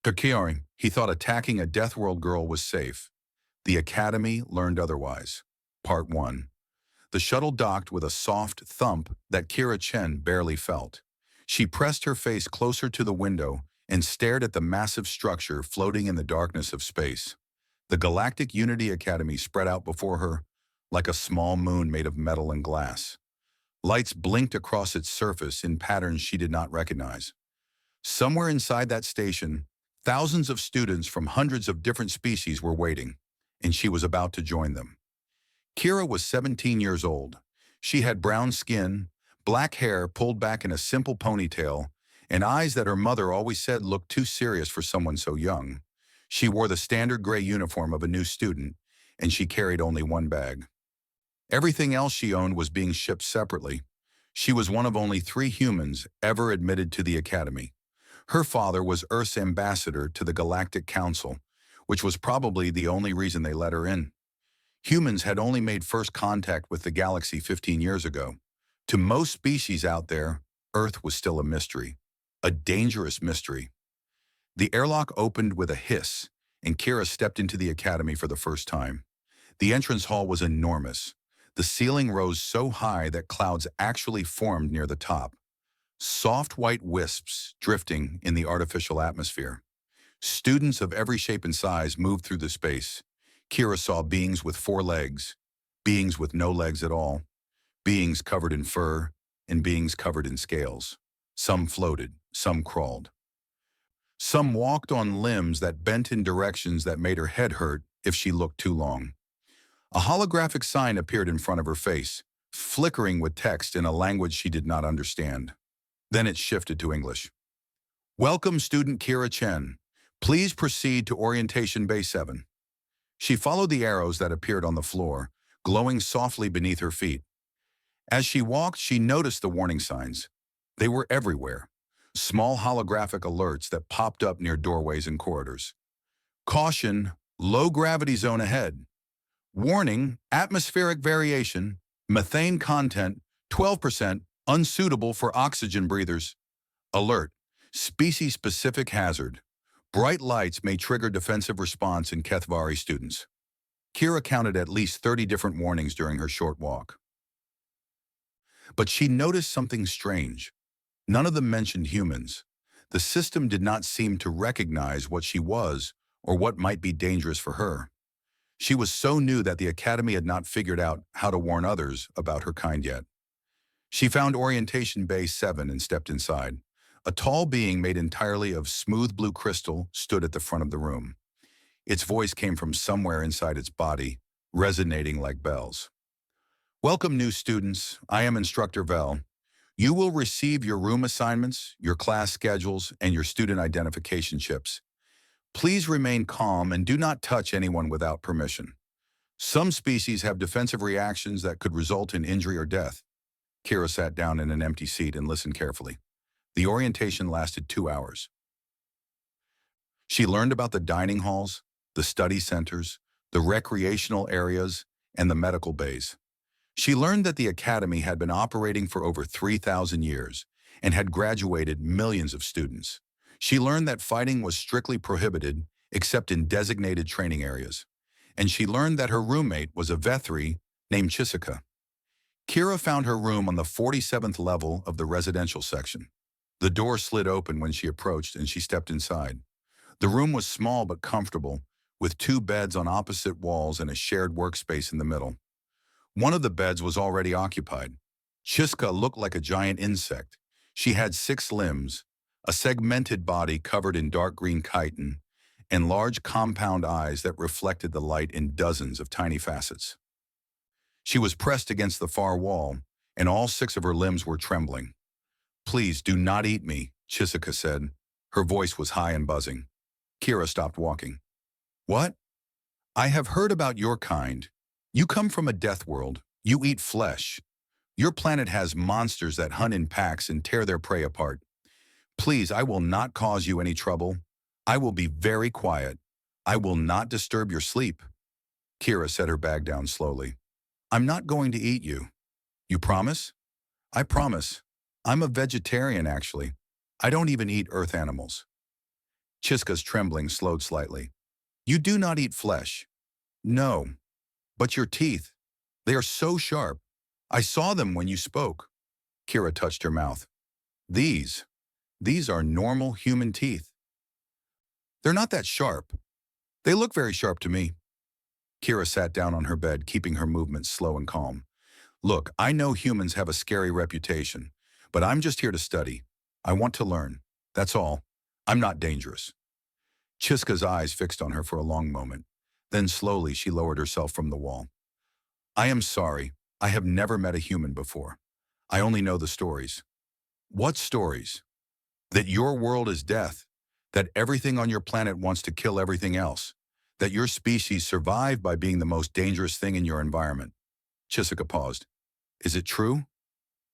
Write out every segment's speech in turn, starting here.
Terquiaring, he thought attacking a Deathworld girl was safe. The Academy learned otherwise. Part 1. The shuttle docked with a soft thump that Kira Chen barely felt. She pressed her face closer to the window and stared at the massive structure floating in the darkness of space. The Galactic Unity Academy spread out before her like a small moon made of metal and glass. Lights blinked across its surface in patterns she did not recognize. Somewhere inside that station, thousands of students from hundreds of different species were waiting, and she was about to join them. Kira was 17 years old. She had brown skin, black hair pulled back in a simple ponytail, and eyes that her mother always said looked too serious for someone so young. She wore the standard gray uniform of a new student, and she carried only one bag. Everything else she owned was being shipped separately. She was one of only 3 humans ever admitted to the Academy. Her father was Earth's ambassador to the Galactic Council, which was probably the only reason they let her in. Humans had only made first contact with the galaxy 15 years ago. To most species out there, Earth was still a mystery, a dangerous mystery. The airlock opened with a hiss, and Kira stepped into the Academy for the first time. The entrance hall was enormous. The ceiling rose so high that clouds actually formed near the top. Soft white wisps drifting in the artificial atmosphere. Students of every shape and size moved through the space. Kira saw beings with 4 legs, beings with no legs at all, beings covered in fur, and beings covered in scales. Some floated, some crawled. Some walked on limbs that bent in directions that made her head hurt if she looked too long. A holographic sign appeared in front of her face, flickering with text in a language she did not understand. Then it shifted to English. "Welcome, student Kira Chen. Please proceed to Orientation Bay 7. She followed the arrows that appeared on the floor, glowing softly beneath her feet. As she walked, she noticed the warning signs. They were everywhere. Small holographic alerts that popped up near doorways and corridors. Caution, low gravity zone ahead. Warning, atmospheric variation, methane content, 12%, unsuitable for oxygen breathers. Alert, species-specific hazard. Bright lights may trigger defensive response in Kethvari students." Kira counted at least 30 different warnings during her short walk. But she noticed something strange. None of them mentioned humans. The system did not seem to recognize what she was or what might be dangerous for her. She was so new that the Academy had not figured out how to warn others about her kind yet. She found Orientation Bay 7 and stepped inside. A tall being made entirely of smooth blue crystal stood at the front of the room. Its voice came from somewhere inside its body, resonating like bells. "Welcome, new students. I am Instructor Vel. You will receive your room assignments, your class schedules, and your student identification chips. Please remain calm and do not touch anyone without permission. Some species have defensive reactions that could result in injury or death." Kira sat down in an empty seat and listened carefully. The orientation lasted 2 hours. She learned about the dining halls, the study centers, the recreational areas, and the medical bays. She learned that the Academy had been operating for over 3,000 years and had graduated millions of students. She learned that fighting was strictly prohibited except in designated training areas. And she learned that her roommate was a Vethri named Chisika. Kira found her room on the 47th level of the residential section. The door slid open when she approached and she stepped inside. The room was small but comfortable, with 2 beds on opposite walls and a shared workspace in the middle. One of the beds was already occupied. Chiska looked like a giant insect. She had 6 limbs, a segmented body covered in dark green chitin, and large compound eyes that reflected the light in dozens of tiny facets. She was pressed against the far wall, and all 6 of her limbs were trembling. "Please do not eat me," Chisika said. Her voice was high and buzzing. Kira stopped walking. "What? I have heard about your kind. You come from a death world. You eat flesh. Your planet has monsters that hunt in packs and tear their prey apart. Please, I will not cause you any trouble. I will be very quiet. I will not disturb your sleep." Kira set her bag down slowly. "I'm not going to eat you. You promise?" "I promise. I'm a vegetarian, actually. I don't even eat earth animals." Chiska's trembling slowed slightly. You do not eat flesh. No, but your teeth. They are so sharp. I saw them when you spoke. Kira touched her mouth. These, these are normal human teeth. They're not that sharp. They look very sharp to me. Kira sat down on her bed, keeping her movements slow and calm. Look, I know humans have a scary reputation, but I'm just here to study. I want to learn. That's all. I'm not dangerous. Chiska's eyes fixed on her for a long moment. Then slowly she lowered herself from the wall. I am sorry. I have never met a human before. I only know the stories. What stories? That your world is death. That everything on your planet wants to kill everything else. That your species survived by being the most dangerous thing in your environment. Chisika paused. Is it true?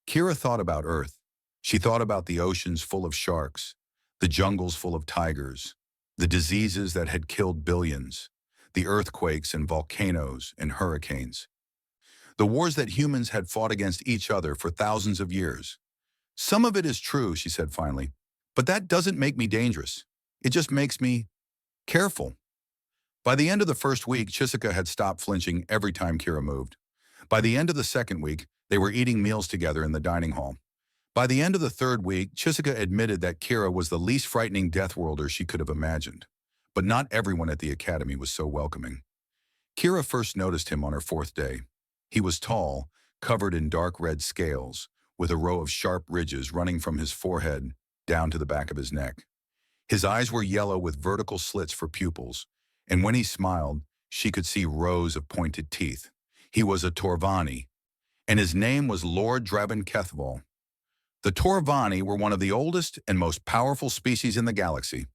Kira thought about Earth. She thought about the oceans full of sharks, the jungles full of tigers, the diseases that had killed billions, the earthquakes and volcanoes and hurricanes, the wars that humans had fought against each other for thousands of years. Some of it is true, she said finally, but that doesn't make me dangerous. It just makes me careful. By the end of the first week, Chisika had stopped flinching every time Kira moved. By the end of the second week, they were eating meals together in the dining hall. By the end of the third week, Chisika admitted that Kira was the least frightening Deathworlder she could have imagined. But not everyone at the academy was so welcoming. Kira first noticed him on her fourth day. He was tall, covered in dark red scales, with a row of sharp ridges running from his forehead down to the back of his neck. His eyes were yellow with vertical slits for pupils, and when he smiled, she could see rows of pointed teeth. He was a Torvani, and his name was Lord Draben Kethval. The Torvani were one of the oldest and most powerful species in the galaxy.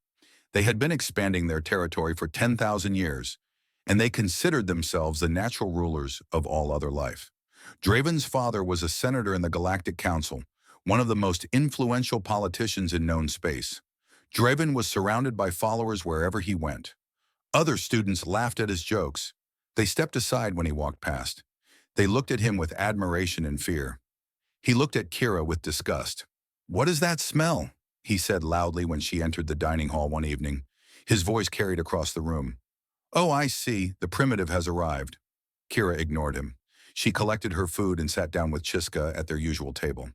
They had been expanding their territory for 10,000 years, and they considered themselves the natural rulers of all other life. Draven's father was a senator in the Galactic Council, one of the most influential politicians in known space. Draven was surrounded by followers wherever he went. Other students laughed at his jokes. They stepped aside when he walked past. They looked at him with admiration and fear. He looked at Kira with disgust. What is that smell? He said loudly when she entered the dining hall one evening. His voice carried across the room. Oh, I see. The primitive has arrived. Kira ignored him. She collected her food and sat down with Chiska at their usual table.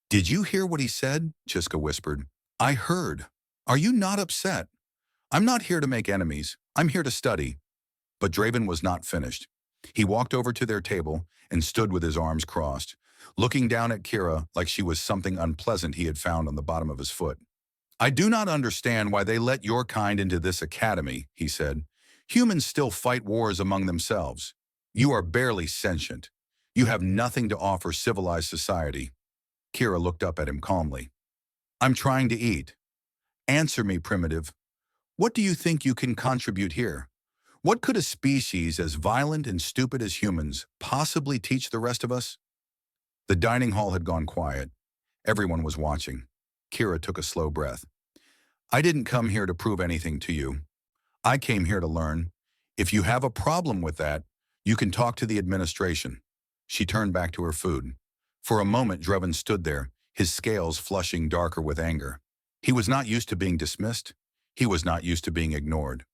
Did you hear what he said? Chiska whispered. I heard. Are you not upset? I'm not here to make enemies. I'm here to study. But Draven was not finished. He walked over to their table and stood with his arms crossed, looking down at Kira like she was something unpleasant he had found on the bottom of his foot. I do not understand why they let your kind into this academy, he said. Humans still fight wars among themselves. You are barely sentient. You have nothing to offer civilized society. Kira looked up at him calmly. I'm trying to eat. Answer me, primitive. What do you think you can contribute here? What could a species as violent and stupid as humans possibly teach the rest of us? The dining hall had gone quiet. Everyone was watching. Kira took a slow breath. I didn't come here to prove anything to you. I came here to learn. If you have a problem with that, you can talk to the administration. She turned back to her food. For a moment, Draven stood there, his scales flushing darker with anger. He was not used to being dismissed. He was not used to being ignored.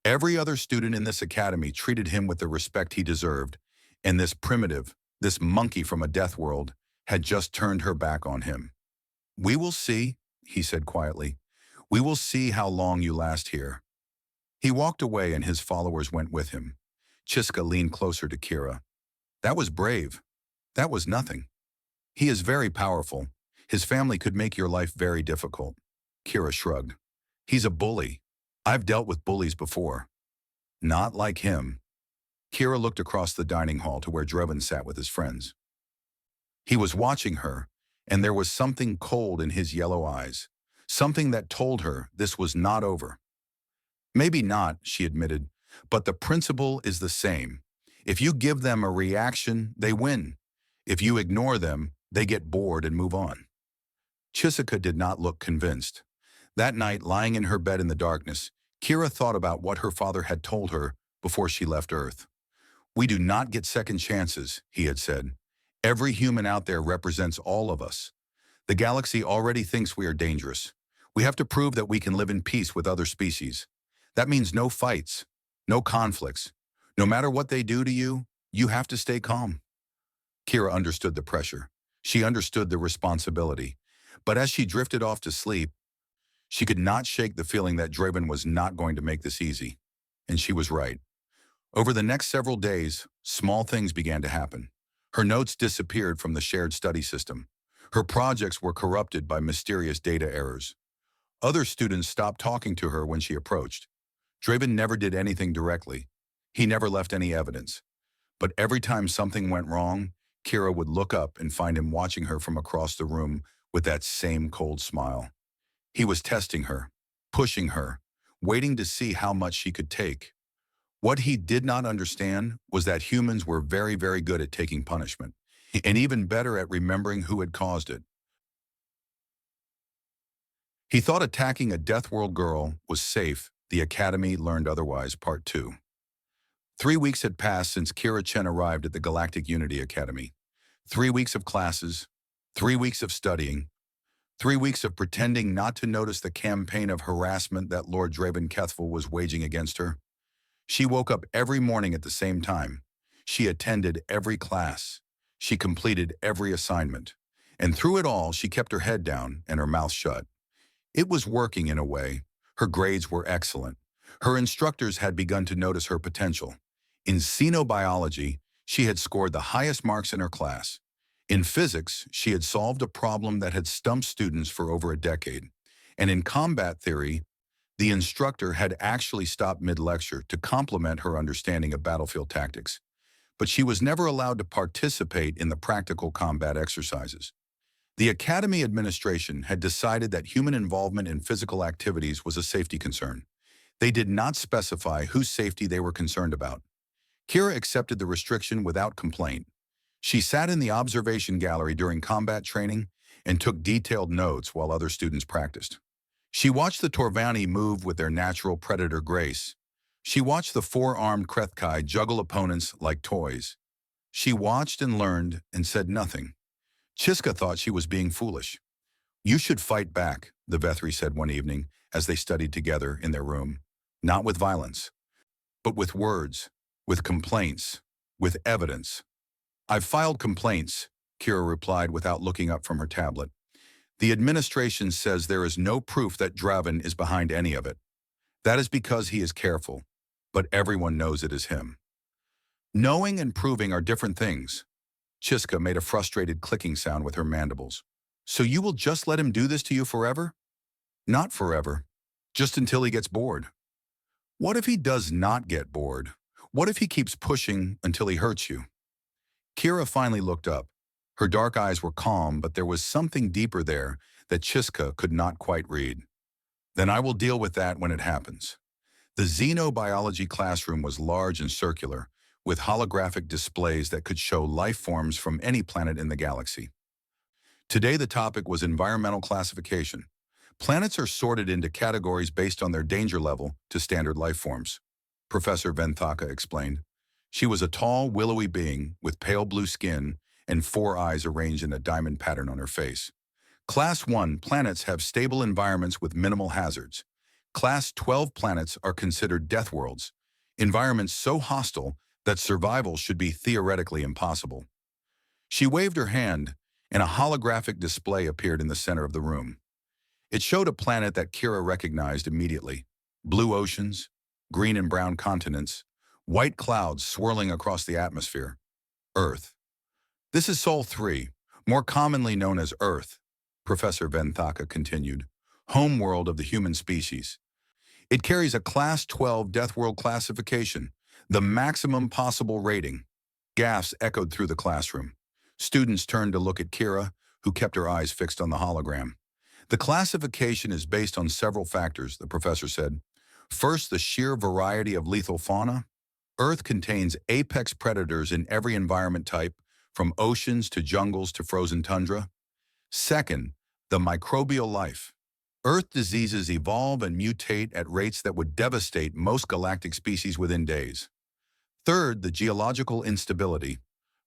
Every other student in this academy treated him with the respect he deserved, and this primitive, this monkey from a death world, had just turned her back on him. We will see, he said quietly. We will see how long you last here. He walked away and his followers went with him. Chiska leaned closer to Kira. That was brave. That was nothing. He is very powerful. His family could make your life very difficult. Kira shrugged. He's a bully. I've dealt with bullies before. Not like him. Kira looked across the dining hall to where Draven sat with his friends. He was watching her, and there was something cold in his yellow eyes, something that told her this was not over. Maybe not, she admitted, but the principle is the same. If you give them a reaction, they win. If you ignore them, they get bored and move on. Chisika did not look convinced. That night, lying in her bed in the darkness, Kira thought about what her father had told her before she left Earth. We do not get second chances, he had said. Every human out there represents all of us. The galaxy already thinks we are dangerous. We have to prove that we can live in peace with other species. That means no fights, no conflicts. No matter what they do to you, you have to stay calm. Kira understood the pressure. She understood the responsibility. But as she drifted off to sleep, she could not shake the feeling that Draven was not going to make this easy. And she was right. Over the next several days, small things began to happen. Her notes disappeared from the shared study system. Her projects were corrupted by mysterious data errors. Other students stopped talking to her when she approached. Draven never did anything directly. He never left any evidence. But every time something went wrong, Kira would look up and find him watching her from across the room with that same cold smile. He was testing her, pushing her, waiting to see how much she could take. What he did not understand was that humans were very, very good at taking punishment, and even better at remembering who had caused it. He thought attacking a Deathworld girl was safe. The Academy learned otherwise, Part 2. 3 weeks had passed since Kira Chen arrived at the Galactic Unity Academy. 3 weeks of classes, 3 weeks of studying, 3 weeks of pretending not to notice the campaign of harassment that Lord Draven Kethful was waging against her. She woke up every morning at the same time. She attended every class. She completed every assignment. And through it all, she kept her head down and her mouth shut. It was working in a way. Her grades were excellent. Her instructors had begun to notice her potential. In Xenobiology, she had scored the highest marks in her class. In physics, she had solved a problem that had stumped students for over a decade. And in combat theory, the instructor had actually stopped mid-lecture to compliment her understanding of battlefield tactics. But she was never allowed to participate in the practical combat exercises. The Academy administration had decided that human involvement in physical activities was a safety concern. They did not specify whose safety they were concerned about. Kira accepted the restriction without complaint. She sat in the observation gallery during combat training and took detailed notes while other students practiced. She watched the Torvani move with their natural predator grace. She watched the four-armed Krethkai juggle opponents like toys. She watched and learned and said nothing. Chiska thought she was being foolish. "You should fight back," the Vethri said one evening as they studied together in their room. "Not with violence, but with words, with complaints, with evidence." "I've filed complaints," Kira replied without looking up from her tablet. "The administration says there is no proof that Draven is behind any of it. That is because he is careful, but everyone knows it is him." Knowing and proving are different things. Chiska made a frustrated clicking sound with her mandibles. "So you will just let him do this to you forever?" "Not forever. Just until he gets bored." "What if he does not get bored? What if he keeps pushing until he hurts you?" Kira finally looked up. Her dark eyes were calm, but there was something deeper there that Chiska could not quite read. "Then I will deal with that when it happens." The Xenobiology classroom was large and circular, with holographic displays that could show life forms from any planet in the galaxy. Today the topic was environmental classification. Planets are sorted into categories based on their danger level to standard life forms. Professor Venthaka explained. She was a tall, willowy being with pale blue skin and 4 eyes arranged in a diamond pattern on her face. Class 1 planets have stable environments with minimal hazards. Class 12 planets are considered death worlds, environments so hostile that survival should be theoretically impossible. She waved her hand, and a holographic display appeared in the center of the room. It showed a planet that Kira recognized immediately. Blue oceans, green and brown continents, white clouds swirling across the atmosphere. Earth. "This is Sol 3, more commonly known as Earth," Professor Venthaka continued, "homeworld of the human species. It carries a Class 12 Death World classification, the maximum possible rating." Gasps echoed through the classroom. Students turned to look at Kira, who kept her eyes fixed on the hologram. "The classification is based on several factors," the professor said. "First, the sheer variety of lethal fauna. Earth contains apex predators in every environment type, from oceans to jungles to frozen tundra. Second, the microbial life. Earth diseases evolve and mutate at rates that would devastate most galactic species within days. Third, the geological instability.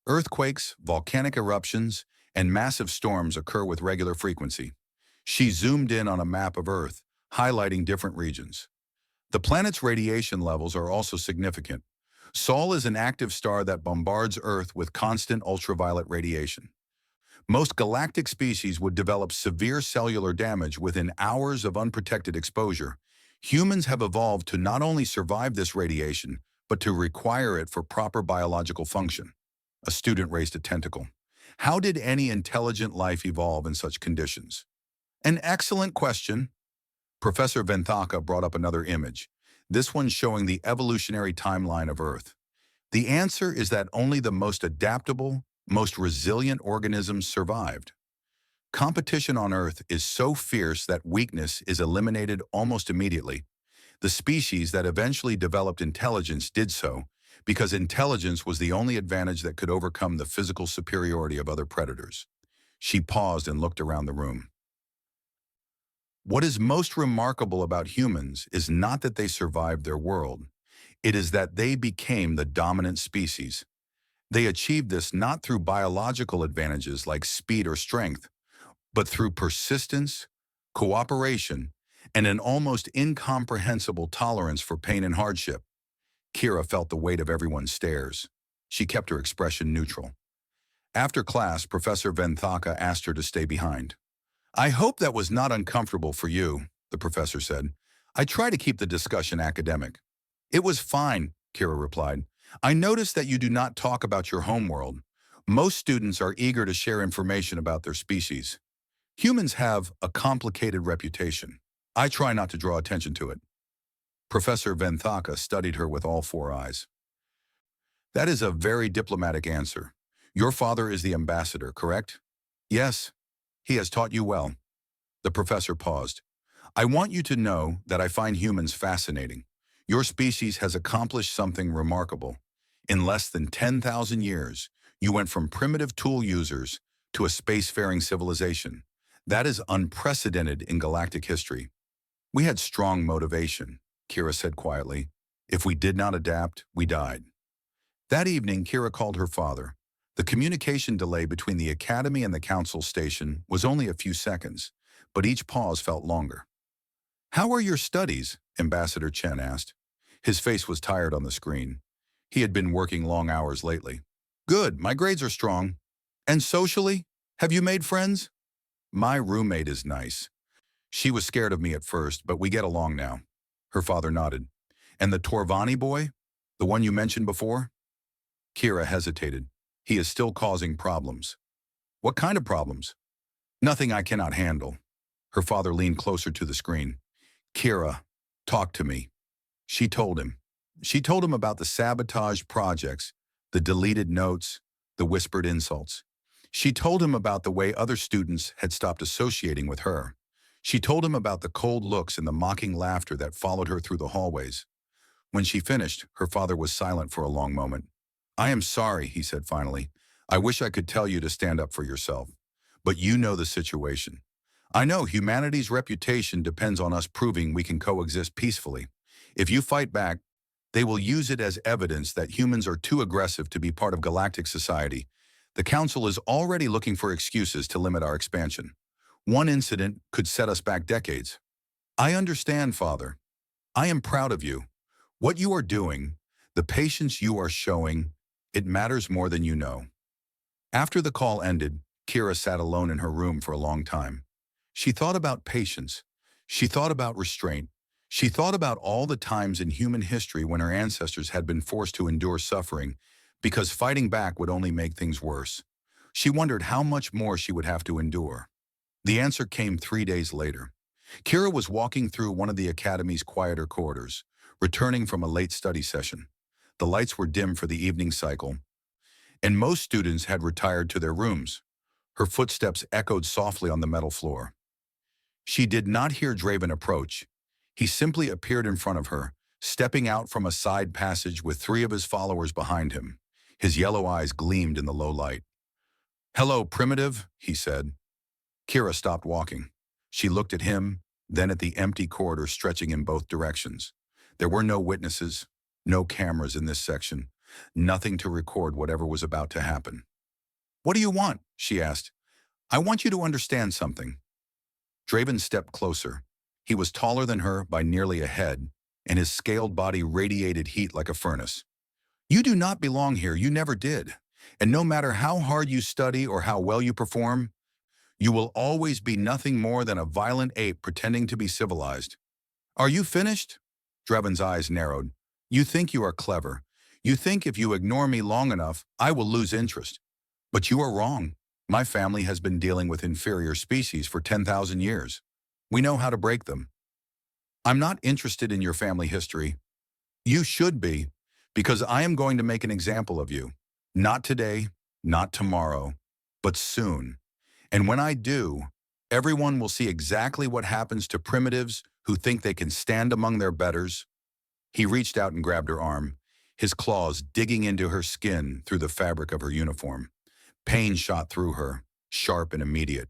Earthquakes, volcanic eruptions, and massive storms occur with regular frequency. She zoomed in on a map of Earth, highlighting different regions. The planet's radiation levels are also significant. Sol is an active star that bombards Earth with constant ultraviolet radiation. Most galactic species would develop severe cellular damage within hours of unprotected exposure. Humans have evolved to not only survive this radiation, but to require it for proper biological function. A student raised a tentacle. How did any intelligent life evolve in such conditions? An excellent question. Professor Venthaka brought up another image, this one showing the evolutionary timeline of Earth. The answer is that only the most adaptable, most resilient organisms survived. Competition on Earth is so fierce that weakness is eliminated almost immediately. The species that eventually developed intelligence did so because intelligence was the only advantage that could overcome the physical superiority of other predators. She paused and looked around the room. What is most remarkable about humans is not that they survived their world. It is that they became the dominant species. They achieved this not through biological advantages like speed or strength, but through persistence, cooperation, and an almost incomprehensible tolerance for pain and hardship. Kira felt the weight of everyone's stares. She kept her expression neutral. After class, Professor Venthaka asked her to stay behind. I hope that was not uncomfortable for you, the professor said. I try to keep the discussion academic. It was fine, Kira replied. I noticed that you do not talk about your homeworld. Most students are eager to share information about their species. Humans have a complicated reputation. I try not to draw attention to it. Professor Venthaka studied her with all four eyes. That is a very diplomatic answer. Your father is the ambassador, correct? Yes. He has taught you well. The professor paused. I want you to know that I find humans fascinating. Your species has accomplished something remarkable. In less than 10,000 years, you went from primitive tool users to a spacefaring civilization. That is unprecedented in galactic history. We had strong motivation, Kira said quietly. If we did not adapt, we died. That evening, Kira called her father. The communication delay between the academy and the council station was only a few seconds, but each pause felt longer. How are your studies? Ambassador Chen asked. His face was tired on the screen. He had been working long hours lately. Good, my grades are strong. And socially? Have you made friends? My roommate is nice. She was scared of me at first, but we get along now. Her father nodded. And the Torvani boy? The one you mentioned before? Kira hesitated. He is still causing problems. What kind of problems? Nothing I cannot handle. Her father leaned closer to the screen. Kira, talk to me. She told him. She told him about the sabotage projects, the deleted notes, the whispered insults. She told him about the way other students had stopped associating with her. She told him about the cold looks and the mocking laughter that followed her through the hallways. When she finished, her father was silent for a long moment. I am sorry, he said finally. I wish I could tell you to stand up for yourself. But you know the situation. I know humanity's reputation depends on us proving we can coexist peacefully. If you fight back, they will use it as evidence that humans are too aggressive to be part of galactic society. The Council is already looking for excuses to limit our expansion. One incident could set us back decades. I understand, Father. I am proud of you. What you are doing, the patience you are showing, it matters more than you know. After the call ended, Kira sat alone in her room for a long time. She thought about patience. She thought about restraint. She thought about all the times in human history when her ancestors had been forced to endure suffering because fighting back would only make things worse. She wondered how much more she would have to endure. The answer came 3 days later. Kira was walking through one of the academy's quieter corridors, returning from a late study session. The lights were dim for the evening cycle, and most students had retired to their rooms. Her footsteps echoed softly on the metal floor. She did not hear Draven approach. He simply appeared in front of her, stepping out from a side passage with 3 of his followers behind him. His yellow eyes gleamed in the low light. Hello, Primitive, he said. Kira stopped walking. She looked at him, then at the empty corridor stretching in both directions. There were no witnesses, no cameras in this section, nothing to record whatever was about to happen. What do you want? She asked. I want you to understand something. Draven stepped closer. He was taller than her by nearly a head, and his scaled body radiated heat like a furnace. You do not belong here, you never did. And no matter how hard you study or how well you perform, you will always be nothing more than a violent ape pretending to be civilized. Are you finished? Draven's eyes narrowed. You think you are clever. You think if you ignore me long enough, I will lose interest. But you are wrong. My family has been dealing with inferior species for 10,000 years. We know how to break them. I'm not interested in your family history. You should be, because I am going to make an example of you. Not today, not tomorrow, but soon. And when I do, everyone will see exactly what happens to primitives who think they can stand among their betters. He reached out and grabbed her arm, his claws digging into her skin through the fabric of her uniform. Pain shot through her, sharp and immediate.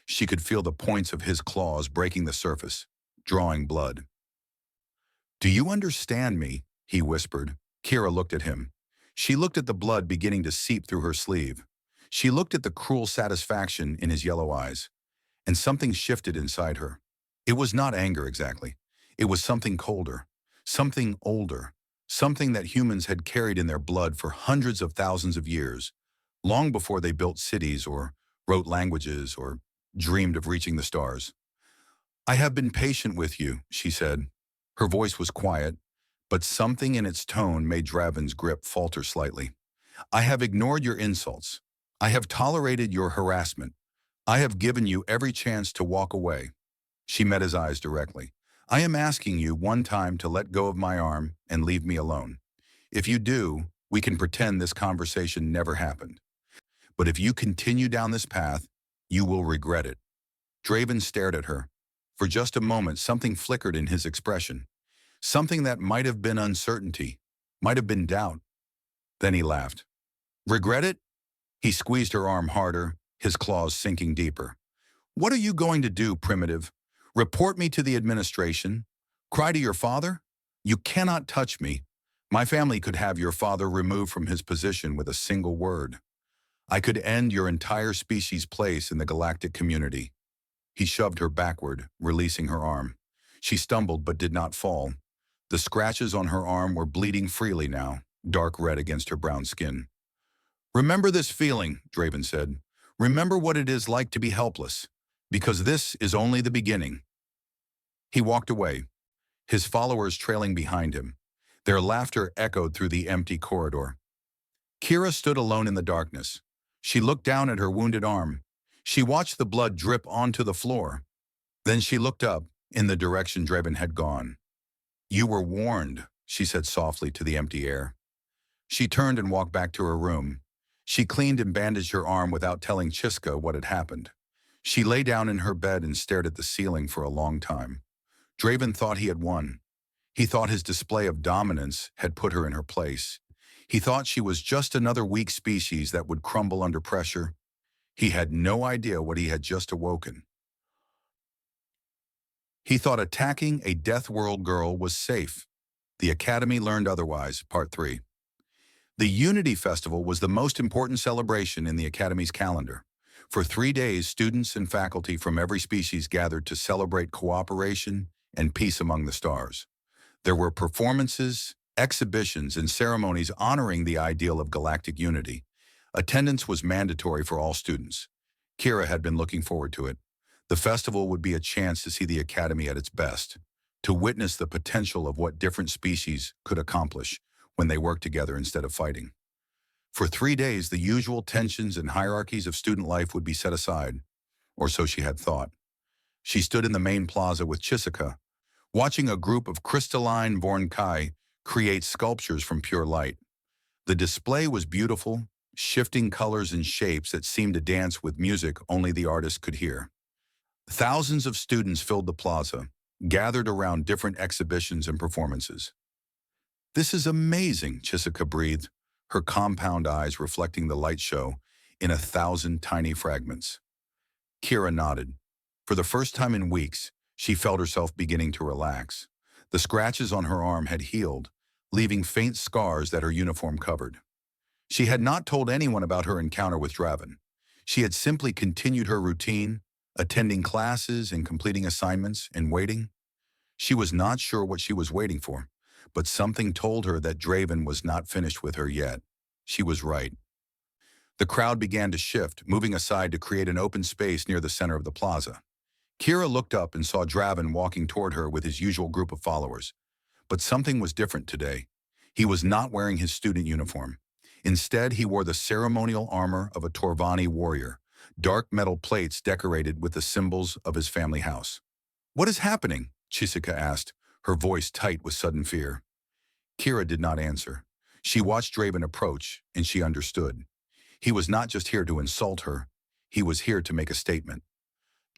She could feel the points of his claws breaking the surface, drawing blood. Do you understand me? He whispered. Kira looked at him. She looked at the blood beginning to seep through her sleeve. She looked at the cruel satisfaction in his yellow eyes, and something shifted inside her. It was not anger exactly. It was something colder, something older, something that humans had carried in their blood for hundreds of thousands of years, long before they built cities or wrote languages or dreamed of reaching the stars. I have been patient with you, she said. Her voice was quiet, but something in its tone made Draven's grip falter slightly. I have ignored your insults. I have tolerated your harassment. I have given you every chance to walk away. She met his eyes directly. I am asking you one time to let go of my arm and leave me alone. If you do, we can pretend this conversation never happened. But if you continue down this path, you will regret it. Draven stared at her. For just a moment, something flickered in his expression. Something that might have been uncertainty, might have been doubt. Then he laughed. Regret it? He squeezed her arm harder, his claws sinking deeper. What are you going to do, primitive? Report me to the administration? Cry to your father? You cannot touch me. My family could have your father removed from his position with a single word. I could end your entire species' place in the galactic community. He shoved her backward, releasing her arm. She stumbled but did not fall. The scratches on her arm were bleeding freely now, dark red against her brown skin. Remember this feeling, Draven said. Remember what it is like to be helpless, because this is only the beginning. He walked away, his followers trailing behind him. Their laughter echoed through the empty corridor. Kira stood alone in the darkness. She looked down at her wounded arm. She watched the blood drip onto the floor. Then she looked up, in the direction Draven had gone. You were warned, she said softly to the empty air. She turned and walked back to her room. She cleaned and bandaged her arm without telling Chiska what had happened. She lay down in her bed and stared at the ceiling for a long time. Draven thought he had won. He thought his display of dominance had put her in her place. He thought she was just another weak species that would crumble under pressure. He had no idea what he had just awoken. He thought attacking a Deathworld girl was safe. The Academy learned otherwise, Part 3. The Unity Festival was the most important celebration in the Academy's calendar. For 3 days, students and faculty from every species gathered to celebrate cooperation and peace among the stars. There were performances, exhibitions, and ceremonies honoring the ideal of galactic unity. Attendance was mandatory for all students. Kira had been looking forward to it. The festival would be a chance to see the Academy at its best, to witness the potential of what different species could accomplish when they worked together instead of fighting. For 3 days, the usual tensions and hierarchies of student life would be set aside, or so she had thought. She stood in the main plaza with Chisika, watching a group of crystalline Vornkai create sculptures from pure light. The display was beautiful, shifting colors and shapes that seemed to dance with music only the artist could hear. Thousands of students filled the plaza, gathered around different exhibitions and performances. This is amazing, Chisika breathed, her compound eyes reflecting the light show in 1,000 tiny fragments. Kira nodded. For the first time in weeks, she felt herself beginning to relax. The scratches on her arm had healed, leaving faint scars that her uniform covered. She had not told anyone about her encounter with Draven. She had simply continued her routine, attending classes and completing assignments and waiting. She was not sure what she was waiting for, but something told her that Draven was not finished with her yet. She was right. The crowd began to shift, moving aside to create an open space near the center of the plaza. Kira looked up and saw Draven walking toward her with his usual group of followers. But something was different today. He was not wearing his student uniform. Instead, he wore the ceremonial armor of a Torvani warrior, dark metal plates decorated with the symbols of his family house. "What is happening?" Chisika asked, her voice tight with sudden fear. Kira did not answer. She watched Draven approach, and she understood. He was not just here to insult her. He was here to make a statement.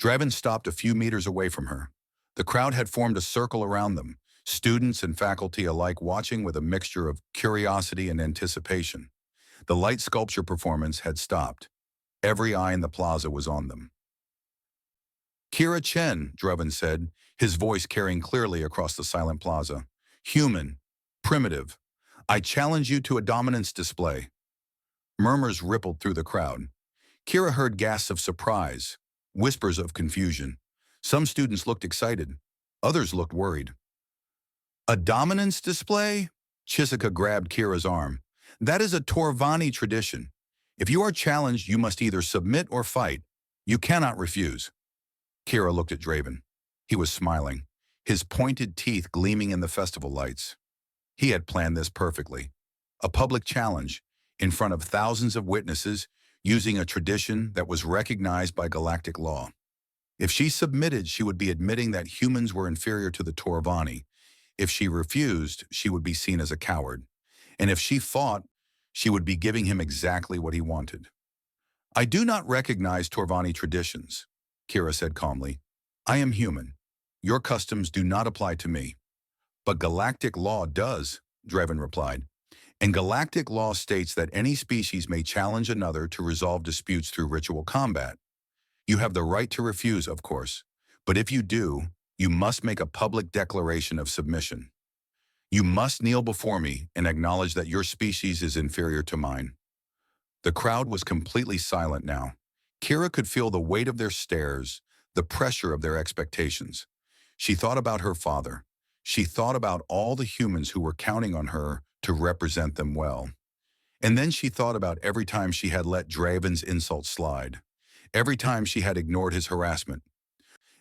Draven stopped a few meters away from her. The crowd had formed a circle around them, students and faculty alike watching with a mixture of curiosity and anticipation. The light sculpture performance had stopped. Every eye in the plaza was on them. "Kira Chen," Draven said, his voice carrying clearly across the silent plaza. "Human. Primitive. I challenge you to a dominance display." Murmurs rippled through the crowd. Kira heard gasps of surprise, whispers of confusion. Some students looked excited. Others looked worried. "A dominance display?" Chisika grabbed Kira's arm. "That is a Torvani tradition. If you are challenged, you must either submit or fight. You cannot refuse." Kira looked at Draven. He was smiling, his pointed teeth gleaming in the festival lights. He had planned this perfectly. A public challenge, in front of thousands of witnesses, using a tradition that was recognized by galactic law. If she submitted, she would be admitting that humans were inferior to the Torvani. If she refused, she would be seen as a coward. And if she fought, she would be giving him exactly what he wanted. "I do not recognize Torvani traditions," Kira said calmly. "I am human. Your customs do not apply to me." "But galactic law does," Draven replied. "And galactic law states that any species may challenge another to resolve disputes through ritual combat. You have the right to refuse, of course, but if you do, you must make a public declaration of submission. You must kneel before me and acknowledge that your species is inferior to mine." The crowd was completely silent now. Kira could feel the weight of their stares, the pressure of their expectations. She thought about her father. She thought about all the humans who were counting on her to represent them well. And then she thought about every time she had let Draven's insults slide. Every time she had ignored his harassment.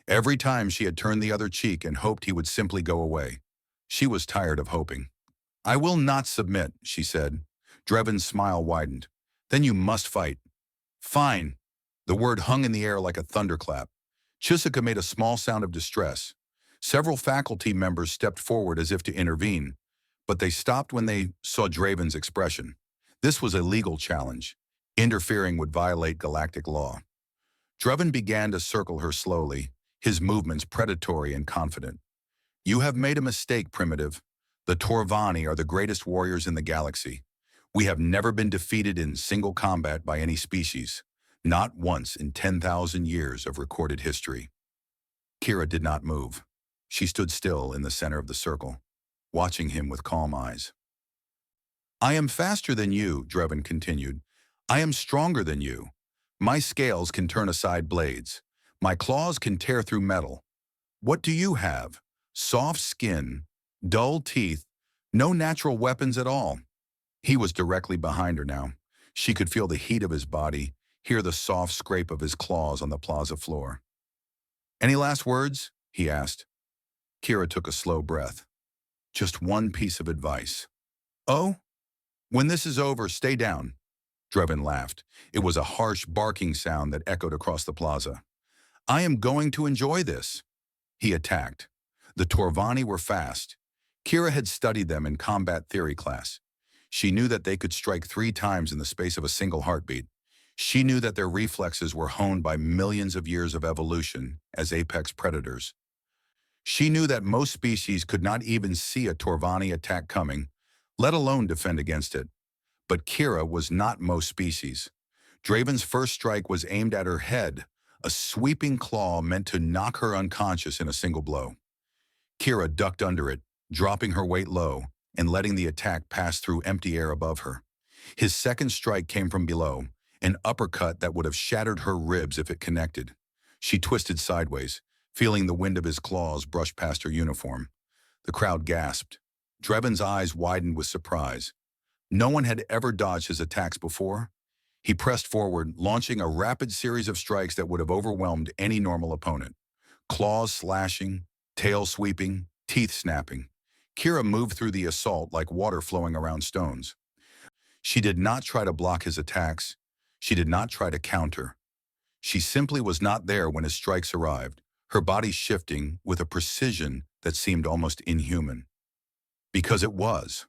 Every time she had turned the other cheek and hoped he would simply go away. She was tired of hoping. "I will not submit," she said. Draven's smile widened. "Then you must fight." "Fine." The word hung in the air like a thunderclap. Chisika made a small sound of distress. Several faculty members stepped forward as if to intervene, but they stopped when they saw Draven's expression. This was a legal challenge. Interfering would violate galactic law. Draven began to circle her slowly, his movements predatory and confident. "You have made a mistake, Primitive. The Torvani are the greatest warriors in the galaxy. We have never been defeated in single combat by any species, not once in 10,000 years of recorded history." Kira did not move. She stood still in the center of the circle, watching him with calm eyes. "I am faster than you," Draven continued. "I am stronger than you. My scales can turn aside blades. My claws can tear through metal. What do you have? Soft skin, dull teeth, no natural weapons at all." He was directly behind her now. She could feel the heat of his body, hear the soft scrape of his claws on the plaza floor. "Any last words?" he asked. Kira took a slow breath. "Just one piece of advice." "Oh? When this is over, stay down." Draven laughed. It was a harsh barking sound that echoed across the plaza. "I am going to enjoy this." He attacked. The Torvani were fast. Kira had studied them in combat theory class. She knew that they could strike 3 times in the space of a single heartbeat. She knew that their reflexes were honed by millions of years of evolution as apex predators. She knew that most species could not even see a Torvani attack coming, let alone defend against it. But Kira was not most species. Draven's first strike was aimed at her head, a sweeping claw meant to knock her unconscious in a single blow. Kira ducked under it, dropping her weight low and letting the attack pass through empty air above her. His second strike came from below, an uppercut that would have shattered her ribs if it connected. She twisted sideways, feeling the wind of his claws brush past her uniform. The crowd gasped. Dreven's eyes widened with surprise. No one had ever dodged his attacks before. He pressed forward, launching a rapid series of strikes that would have overwhelmed any normal opponent. Claws slashing, tail sweeping, teeth snapping. Kira moved through the assault like water flowing around stones. She did not try to block his attacks. She did not try to counter. She simply was not there when his strikes arrived, her body shifting with a precision that seemed almost inhuman. Because it was.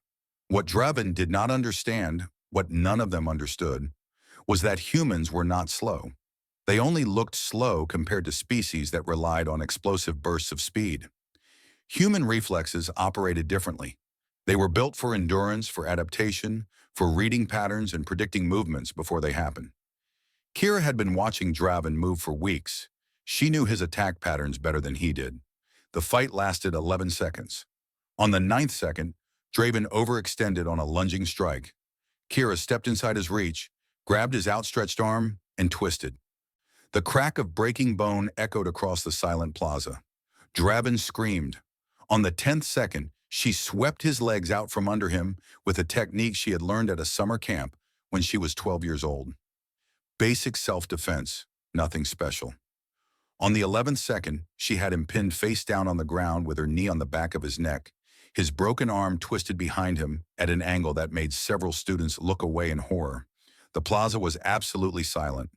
What Draven did not understand, what none of them understood, was that humans were not slow. They only looked slow compared to species that relied on explosive bursts of speed. Human reflexes operated differently. They were built for endurance, for adaptation, for reading patterns and predicting movements before they happen. Kira had been watching Draven move for weeks. She knew his attack patterns better than he did. The fight lasted 11 seconds. On the 9th second, Draven overextended on a lunging strike. Kira stepped inside his reach, grabbed his outstretched arm, and twisted. The crack of breaking bone echoed across the silent plaza. Draven screamed. On the 10th second, she swept his legs out from under him with a technique she had learned at a summer camp when she was 12 years old. Basic self-defense, nothing special. On the 11th second, she had him pinned face down on the ground with her knee on the back of his neck, his broken arm twisted behind him at an angle that made several students look away in horror. The plaza was absolutely silent.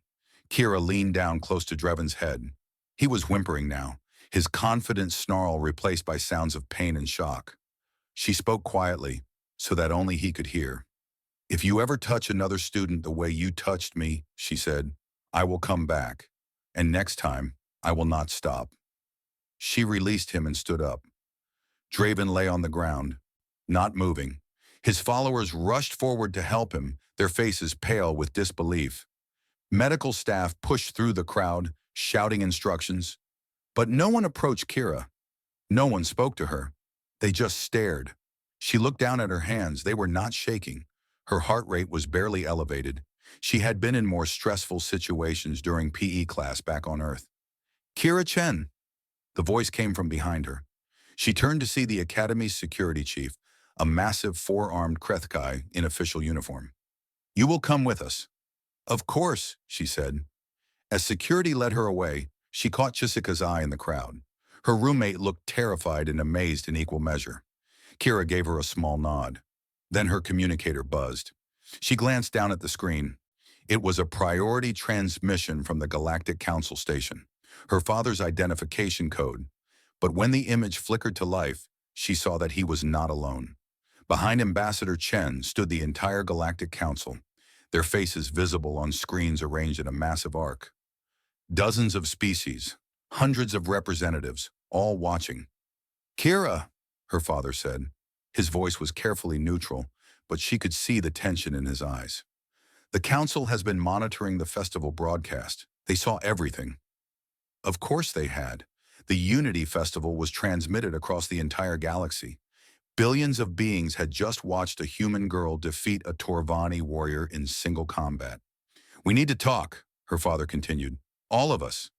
Kira leaned down close to Draven's head. He was whimpering now, his confident snarl replaced by sounds of pain and shock. She spoke quietly, so that only he could hear. "If you ever touch another student the way you touched me," she said, "I will come back. And next time, I will not stop." She released him and stood up. Draven lay on the ground, not moving. His followers rushed forward to help him, their faces pale with disbelief. Medical staff pushed through the crowd, shouting instructions. But no one approached Kira. No one spoke to her. They just stared. She looked down at her hands. They were not shaking. Her heart rate was barely elevated. She had been in more stressful situations during PE class back on Earth. "Kira Chen." The voice came from behind her. She turned to see the Academy's security chief, a massive four-armed Krethkai in official uniform. "You will come with us." "Of course," she said. As security led her away, she caught Chisika's eye in the crowd. Her roommate looked terrified and amazed in equal measure. Kira gave her a small nod. Then her communicator buzzed. She glanced down at the screen. It was a priority transmission from the Galactic Council station, her father's identification code. But when the image flickered to life, she saw that he was not alone. Behind Ambassador Chen stood the entire Galactic Council, their faces visible on screens arranged in a massive arc. Dozens of species, hundreds of representatives, all watching. "Kira," her father said. His voice was carefully neutral, but she could see the tension in his eyes. "The council has been monitoring the festival broadcast. They saw everything." Of course they had. The Unity Festival was transmitted across the entire galaxy. Billions of beings had just watched a human girl defeat a Torvani warrior in single combat. "We need to talk," her father continued. "All of us."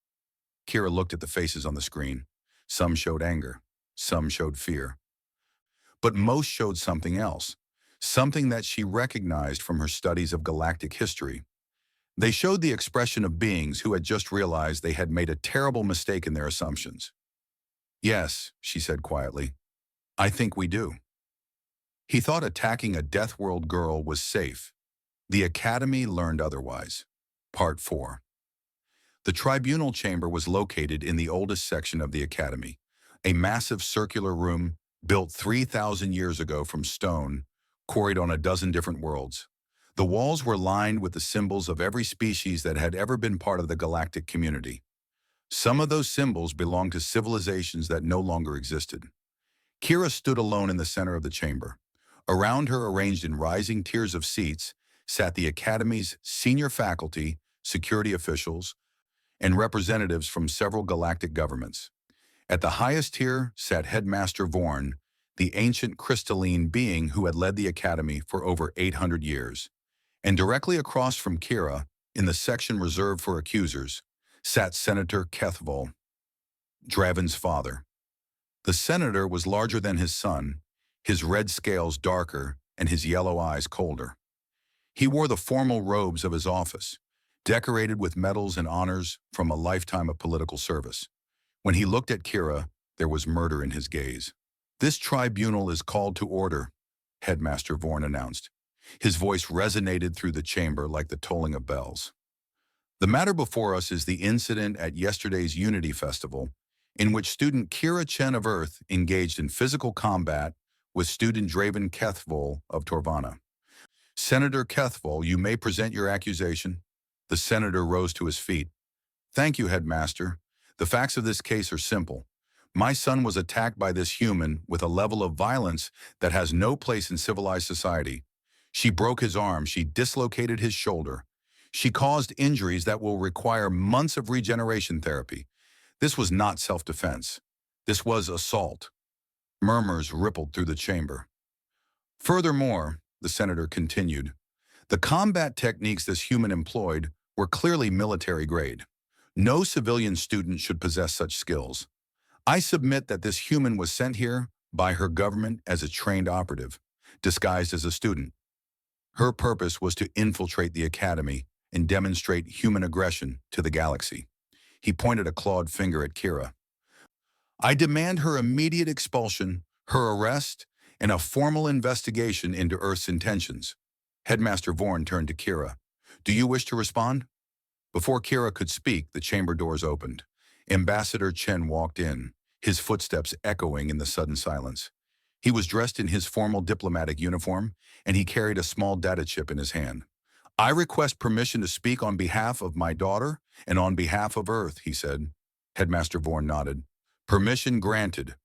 Kira looked at the faces on the screen. Some showed anger. Some showed fear. But most showed something else, something that she recognized from her studies of galactic history. They showed the expression of beings who had just realized they had made a terrible mistake in their assumptions. "Yes," she said quietly, "I think we do." He thought attacking a Deathworld girl was safe. The Academy learned otherwise. Part 4. The tribunal chamber was located in the oldest section of the Academy, a massive circular room built 3,000 years ago from stone, quarried on a dozen different worlds. The walls were lined with the symbols of every species that had ever been part of the galactic community. Some of those symbols belonged to civilizations that no longer existed. Kira stood alone in the center of the chamber. Around her, arranged in rising tiers of seats, sat the Academy's senior faculty, security officials, and representatives from several galactic governments. At the highest tier sat Headmaster Vorn, the ancient crystalline being who had led the Academy for over 800 years. And directly across from Kira, in the section reserved for accusers, sat Senator Kethval, Draven's father. The senator was larger than his son, his red scales darker and his yellow eyes colder. He wore the formal robes of his office, decorated with medals and honors from a lifetime of political service. When he looked at Kira, there was murder in his gaze. "This tribunal is called to order," Headmaster Vorn announced. His voice resonated through the chamber like the tolling of bells. "The matter before us is the incident at yesterday's Unity Festival, in which student Kira Chen of Earth engaged in physical combat with student Draven Kethvol of Torvana. Senator Kethvol, you may present your accusation." The senator rose to his feet. "Thank you, Headmaster. The facts of this case are simple. My son was attacked by this human with a level of violence that has no place in civilized society. She broke his arm, she dislocated his shoulder. She caused injuries that will require months of regeneration therapy. This was not self-defense. This was assault." Murmurs rippled through the chamber. "Furthermore," the senator continued, "the combat techniques this human employed were clearly military grade. No civilian student should possess such skills. I submit that this human was sent here by her government as a trained operative, disguised as a student. Her purpose was to infiltrate the academy and demonstrate human aggression to the galaxy." He pointed a clawed finger at Kira. "I demand her immediate expulsion, her arrest, and a formal investigation into Earth's intentions." Headmaster Vorn turned to Kira. "Do you wish to respond?" Before Kira could speak, the chamber doors opened. Ambassador Chen walked in, his footsteps echoing in the sudden silence. He was dressed in his formal diplomatic uniform, and he carried a small data chip in his hand. "I request permission to speak on behalf of my daughter and on behalf of Earth," he said. Headmaster Vorn nodded. "Permission granted."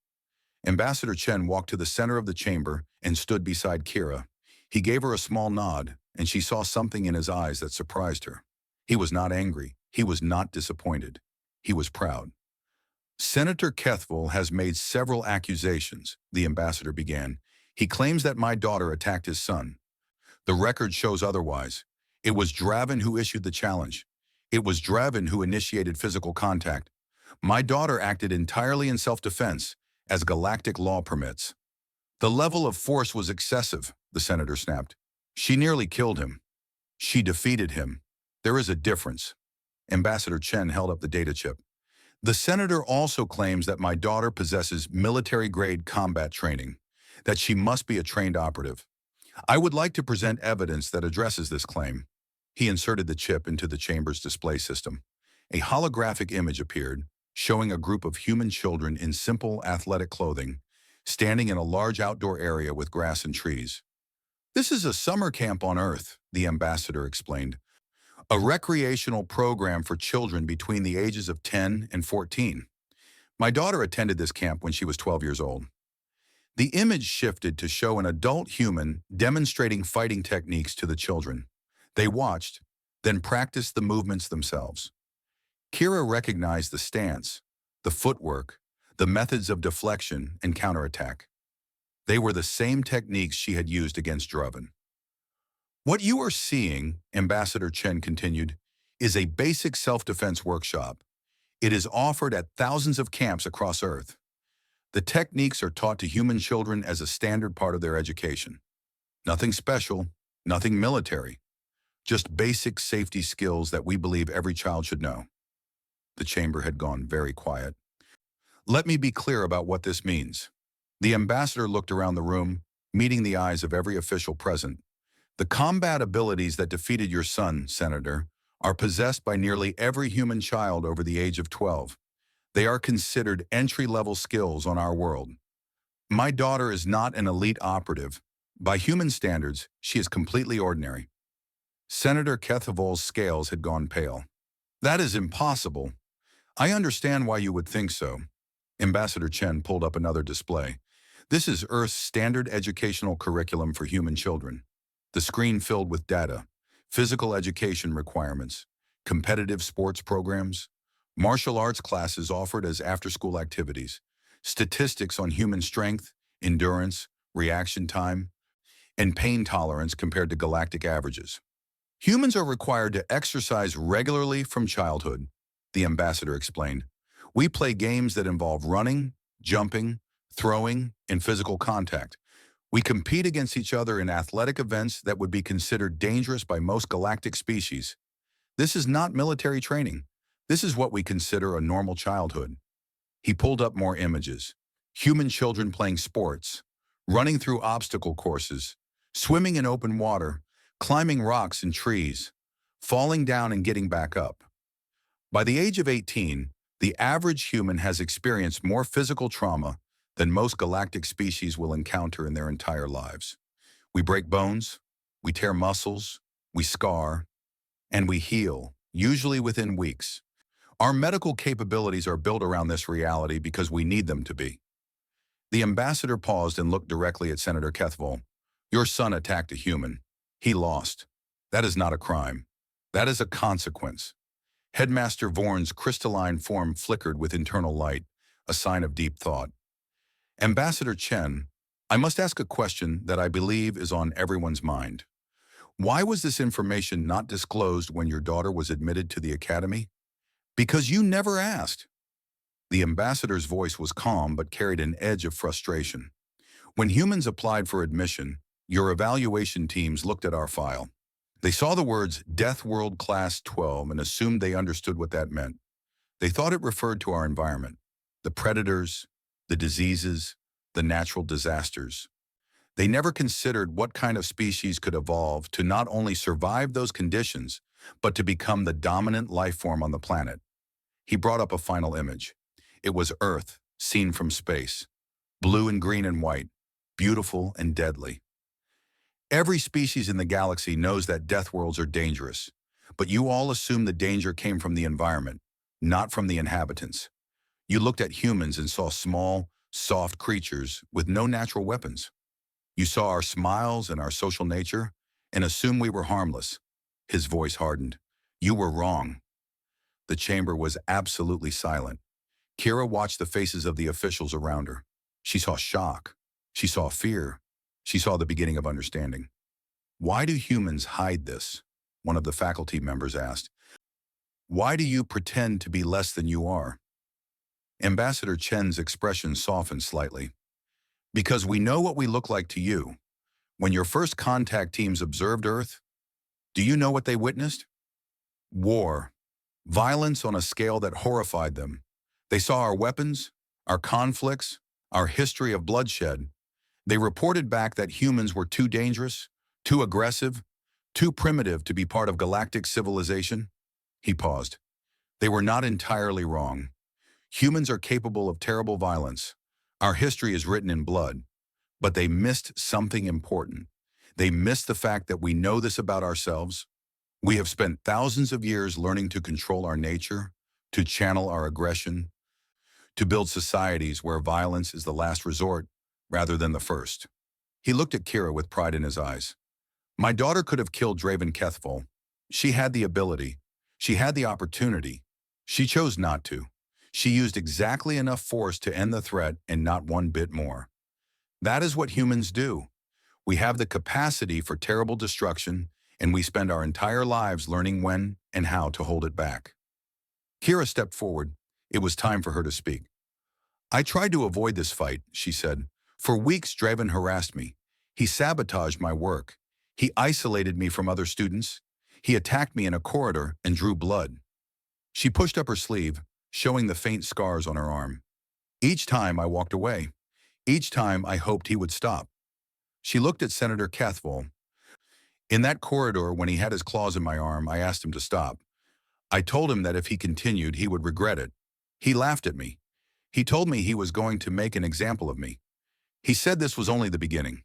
Ambassador Chen walked to the center of the chamber and stood beside Kira. He gave her a small nod, and she saw something in his eyes that surprised her. He was not angry. He was not disappointed. He was proud. "Senator Kethval has made several accusations," the ambassador began. "He claims that my daughter attacked his son. The record shows otherwise. It was Draven who issued the challenge. It was Draven who initiated physical contact. My daughter acted entirely in self-defense, as galactic law permits." "The level of force was excessive," the senator snapped. "She nearly killed him. She defeated him. There is a difference." Ambassador Chen held up the data chip. "The senator also claims that my daughter possesses military-grade combat training, that she must be a trained operative. I would like to present evidence that addresses this claim." He inserted the chip into the chamber's display system. A holographic image appeared, showing a group of human children in simple athletic clothing, standing in a large outdoor area with grass and trees. "This is a summer camp on Earth," the ambassador explained. "A recreational program for children between the ages of 10 and 14. My daughter attended this camp when she was 12 years old." The image shifted to show an adult human demonstrating fighting techniques to the children. They watched, then practiced the movements themselves. Kira recognized the stance, the footwork, the methods of deflection and counterattack. They were the same techniques she had used against Draven. "What you are seeing," Ambassador Chen continued, "is a basic self-defense workshop. It is offered at thousands of camps across Earth. The techniques are taught to human children as a standard part of their education. Nothing special, nothing military. Just basic safety skills that we believe every child should know." The chamber had gone very quiet. "Let me be clear about what this means." The ambassador looked around the room, meeting the eyes of every official present. "The combat abilities that defeated your son, Senator, are possessed by nearly every human child over the age of 12. They are considered entry-level skills on our world. My daughter is not an elite operative. By human standards, she is completely ordinary." Senator Kethavol's scales had gone pale. "That is impossible. I understand why you would think so." Ambassador Chen pulled up another display. "This is Earth's standard educational curriculum for human children. The screen filled with data, physical education requirements, competitive sports programs, martial arts classes offered as after-school activities, statistics on human strength, endurance, reaction time, and pain tolerance compared to galactic averages. Humans are required to exercise regularly from childhood. the ambassador explained. We play games that involve running, jumping, throwing, and physical contact. We compete against each other in athletic events that would be considered dangerous by most galactic species. This is not military training. This is what we consider a normal childhood. He pulled up more images. Human children playing sports, running through obstacle courses, swimming in open water, climbing rocks and trees, falling down and getting back up. By the age of 18, the average human has experienced more physical trauma than most galactic species will encounter in their entire lives. We break bones, we tear muscles, we scar, and we heal, usually within weeks. Our medical capabilities are built around this reality because we need them to be. The ambassador paused and looked directly at Senator Kethval. Your son attacked a human. He lost. That is not a crime. That is a consequence. Headmaster Vorn's crystalline form flickered with internal light, a sign of deep thought. Ambassador Chen, I must ask a question that I believe is on everyone's mind. Why was this information not disclosed when your daughter was admitted to the academy? Because you never asked. The ambassador's voice was calm but carried an edge of frustration. When humans applied for admission, your evaluation teams looked at our file. They saw the words Deathworld Class 12 and assumed they understood what that meant. They thought it referred to our environment, the predators, the diseases, the natural disasters. They never considered what kind of species could evolve to not only survive those conditions, but to become the dominant life form on the planet. He brought up a final image. It was Earth, seen from space. Blue and green and white, beautiful and deadly. Every species in the galaxy knows that deathworlds are dangerous, but you all assume the danger came from the environment, not from the inhabitants. You looked at humans and saw small, soft creatures with no natural weapons. You saw our smiles and our social nature and assumed we were harmless. His voice hardened. You were wrong. The chamber was absolutely silent. Kira watched the faces of the officials around her. She saw shock. She saw fear. She saw the beginning of understanding. Why do humans hide this? One of the faculty members asked. Why do you pretend to be less than you are? Ambassador Chen's expression softened slightly. Because we know what we look like to you. When your first contact teams observed Earth, do you know what they witnessed? War. Violence on a scale that horrified them. They saw our weapons, our conflicts, our history of bloodshed. They reported back that humans were too dangerous, too aggressive, too primitive to be part of galactic civilization. He paused. They were not entirely wrong. Humans are capable of terrible violence. Our history is written in blood. But they missed something important. They missed the fact that we know this about ourselves. We have spent thousands of years learning to control our nature, to channel our aggression, to build societies where violence is the last resort rather than the first. He looked at Kira with pride in his eyes. My daughter could have killed Draven Kethval. She had the ability. She had the opportunity. She chose not to. She used exactly enough force to end the threat and not one bit more. That is what humans do. We have the capacity for terrible destruction, and we spend our entire lives learning when and how to hold it back. Kira stepped forward. It was time for her to speak. I tried to avoid this fight, she said. For weeks, Draven harassed me. He sabotaged my work. He isolated me from other students. He attacked me in a corridor and drew blood. She pushed up her sleeve, showing the faint scars on her arm. Each time I walked away. Each time I hoped he would stop. She looked at Senator Kethval. In that corridor, when he had his claws in my arm, I asked him to stop. I told him that if he continued, he would regret it. He laughed at me. He told me he was going to make an example of me. He said this was only the beginning.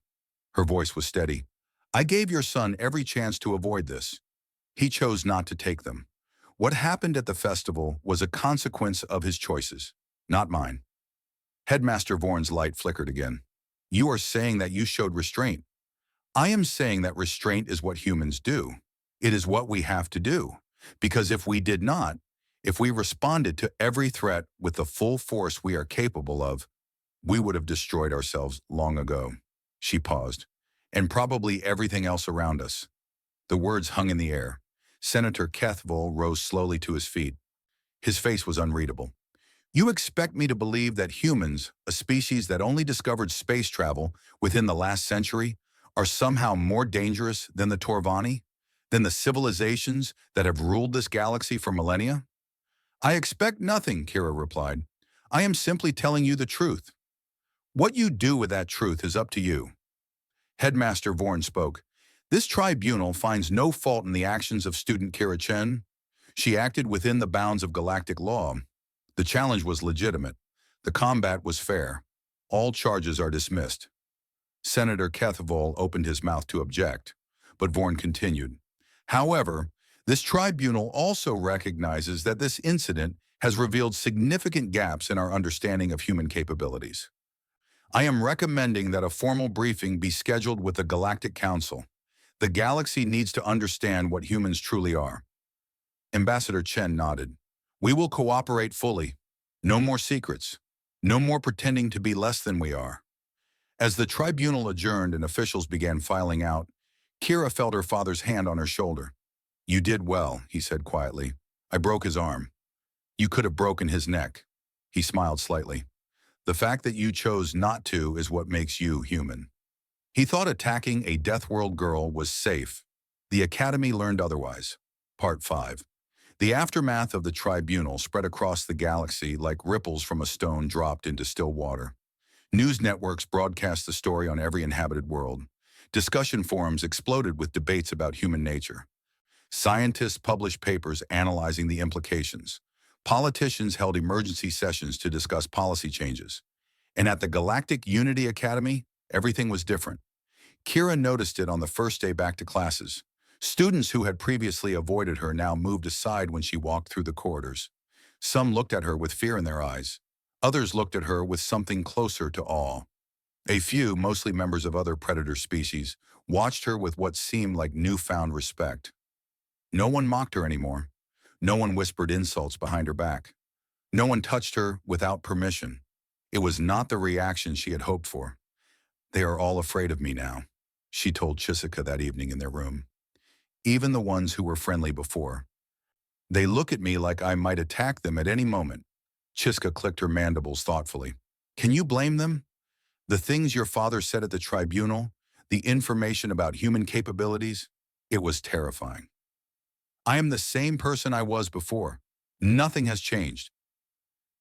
Her voice was steady. I gave your son every chance to avoid this. He chose not to take them. What happened at the festival was a consequence of his choices, not mine. Headmaster Vorn's light flickered again. You are saying that you showed restraint. I am saying that restraint is what humans do. It is what we have to do. Because if we did not, if we responded to every threat with the full force we are capable of, we would have destroyed ourselves long ago. She paused. And probably everything else around us. The words hung in the air. Senator Kethval rose slowly to his feet. His face was unreadable. You expect me to believe that humans, a species that only discovered space travel within the last century, are somehow more dangerous than the Torvani? Than the civilizations that have ruled this galaxy for millennia? I expect nothing, Kira replied. I am simply telling you the truth. What you do with that truth is up to you. Headmaster Vorn spoke. This tribunal finds no fault in the actions of student Kira Chen. She acted within the bounds of galactic law. The challenge was legitimate. The combat was fair. All charges are dismissed. Senator Kethvol opened his mouth to object, but Vorn continued. However, this tribunal also recognizes that this incident has revealed significant gaps in our understanding of human capabilities. I am recommending that a formal briefing be scheduled with the Galactic Council. The galaxy needs to understand what humans truly are. Ambassador Chen nodded. We will cooperate fully. No more secrets. No more pretending to be less than we are. As the tribunal adjourned and officials began filing out, Kira felt her father's hand on her shoulder. You did well, he said quietly. I broke his arm. You could have broken his neck. He smiled slightly. The fact that you chose not to is what makes you human. He thought attacking a Deathworld girl was safe. The Academy learned otherwise. Part 5. The aftermath of the tribunal spread across the galaxy like ripples from a stone dropped into still water. News networks broadcast the story on every inhabited world. Discussion forums exploded with debates about human nature. Scientists published papers analyzing the implications. Politicians held emergency sessions to discuss policy changes. And at the Galactic Unity Academy, everything was different. Kira noticed it on the first day back to classes. Students who had previously avoided her now moved aside when she walked through the corridors. Some looked at her with fear in their eyes. Others looked at her with something closer to awe. A few, mostly members of other predator species, watched her with what seemed like newfound respect. No one mocked her anymore. No one whispered insults behind her back. No one touched her without permission. It was not the reaction she had hoped for. They are all afraid of me now, she told Chisika that evening in their room. Even the ones who were friendly before. They look at me like I might attack them at any moment. Chiska clicked her mandibles thoughtfully. Can you blame them? The things your father said at the tribunal, the information about human capabilities, it was terrifying. I am the same person I was before. Nothing has changed.